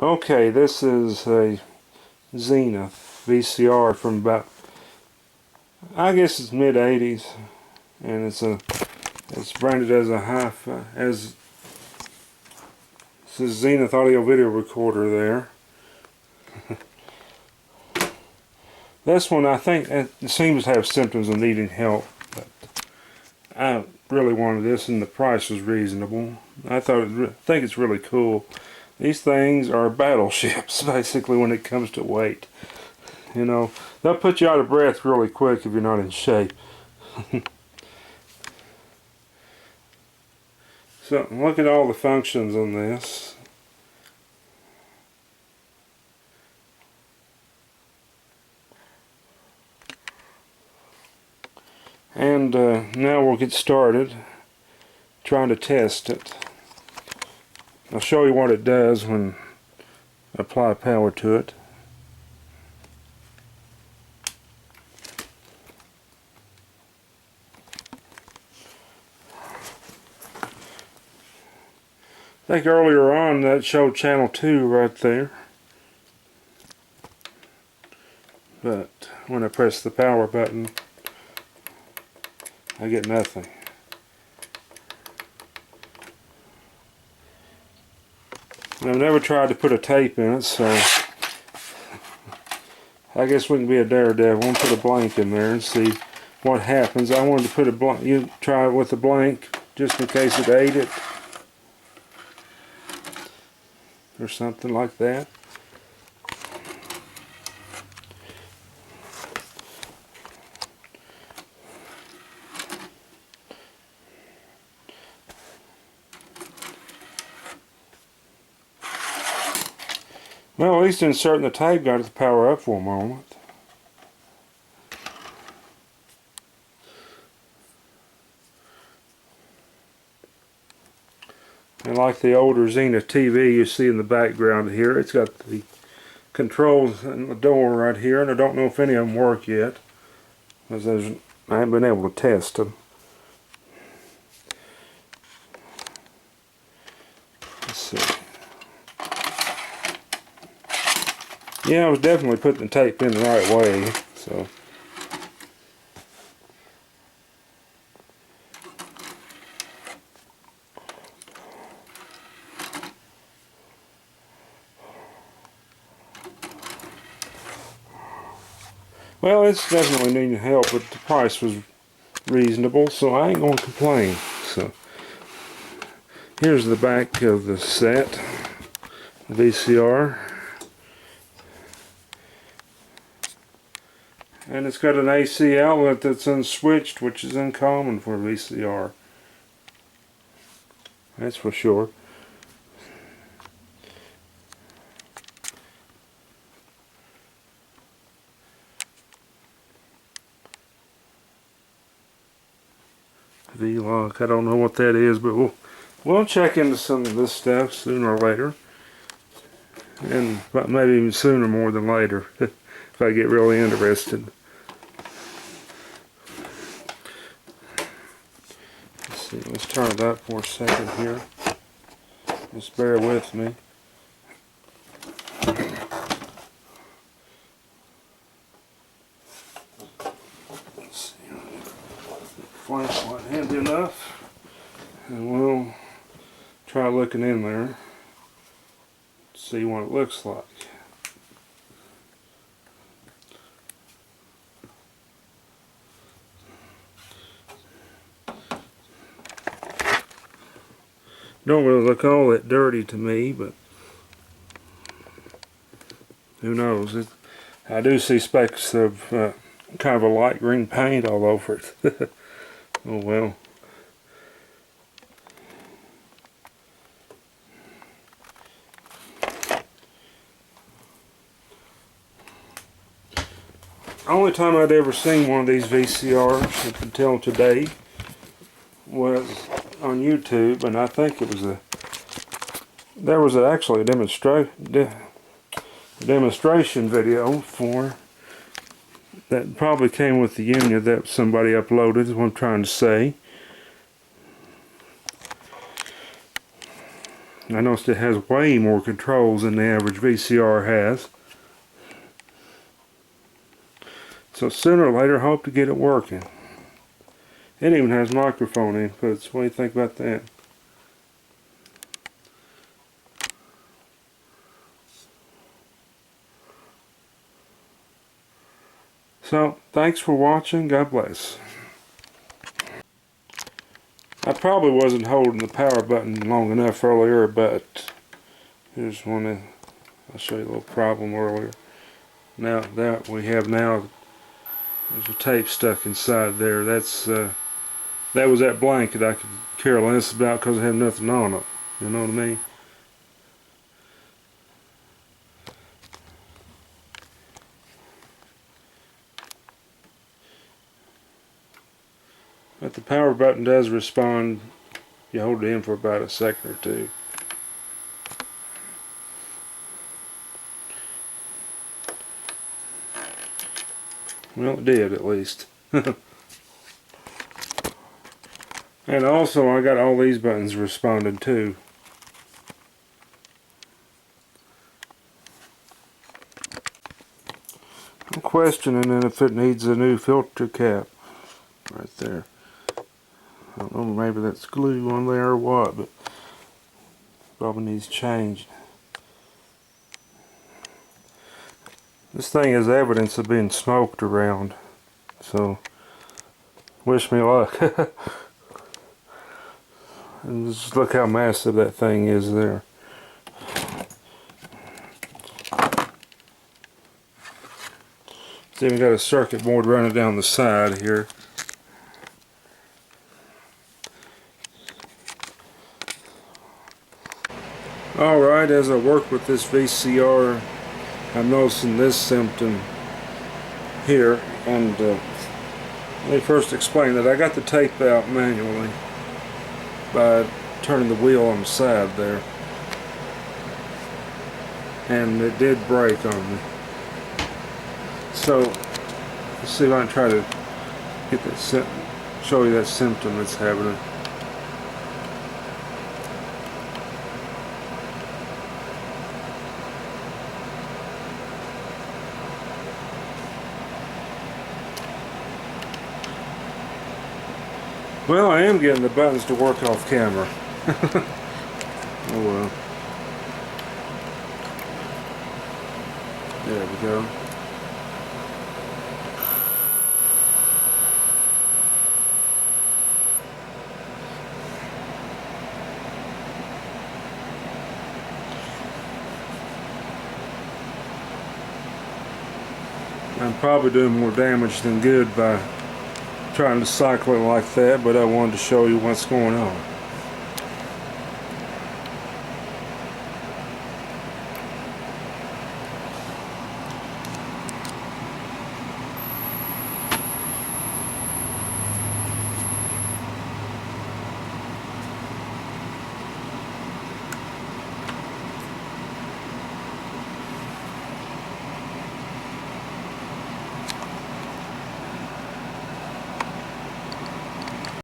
Okay, this is a Zenith VCR from about, I guess it's mid-80s, and it's branded as a hi-fi, as it's a Zenith audio video recorder there. This one, I think it seems to have symptoms of needing help, but I really wanted this, and the price was reasonable. I think it's really cool. These things are battleships, basically, when it comes to weight. You know, they'll put you out of breath really quick if you're not in shape. So, look at all the functions on this. And now we'll get started trying to test it. I'll show you what it does when I apply power to it. I think earlier on that showed channel 2 right there. But when I press the power button, I get nothing. And I've never tried to put a tape in it, so I guess we can be a daredevil and put a blank in there and see what happens. I wanted to put a blank. You try it with a blank just in case it ate it or something like that. Well, at least inserting the tape got it to power up for a moment. And like the older Zenith TV you see in the background here, it's got the controls in the door right here, and I don't know if any of them work yet, because I haven't been able to test them. Let's see. Yeah, I was definitely putting the tape in the right way, so. Well, it's definitely needing help, but the price was reasonable, so I ain't going to complain. So, here's the back of the set, VCR. And it's got an AC outlet that's unswitched, which is uncommon for a VCR. That's for sure. V-lock, I don't know what that is, but we'll check into some of this stuff sooner or later. And maybe even sooner more than later, if I get really interested. Let's see, let's turn it up for a second here. Just bear with me. Let's see, flashlight handy enough, and we'll try looking in there, see what it looks like. Don't really look all that dirty to me, but who knows? I do see specks of kind of a light green paint all over it. Oh well. Only time I'd ever seen one of these VCRs up until today was on YouTube, and I think it was there was actually a demonstration video for that probably came with the unit that somebody uploaded, is what I'm trying to say. I noticed it has way more controls than the average VCR has. So sooner or later, hope to get it working. It even has microphone inputs. What do you think about that? So, thanks for watching. God bless. I probably wasn't holding the power button long enough earlier, but here's one that I'll show you a little problem earlier. Now that we have now, there's a tape stuck inside there. That was that blanket I could care less about because I have nothing on it. You know what I mean? But the power button does respond. You hold it in for about a second or two. Well, it did at least. And also I got all these buttons responded too. I'm questioning if it needs a new filter cap right there. I don't know, maybe that's glue on there or what, but probably needs changed. This thing is evidence of being smoked around, so wish me luck. And just look how massive that thing is there. It's even got a circuit board running down the side here. Alright, as I work with this VCR, I'm noticing this symptom here, and let me first explain that I got the tape out manually by turning the wheel on the side there, and it did break on me. So let's see if I can try to get that show you that symptom that's happening. Well, I am getting the buttons to work off camera. Oh well. There we go. I'm probably doing more damage than good by trying to cycle it like that, but I wanted to show you what's going on.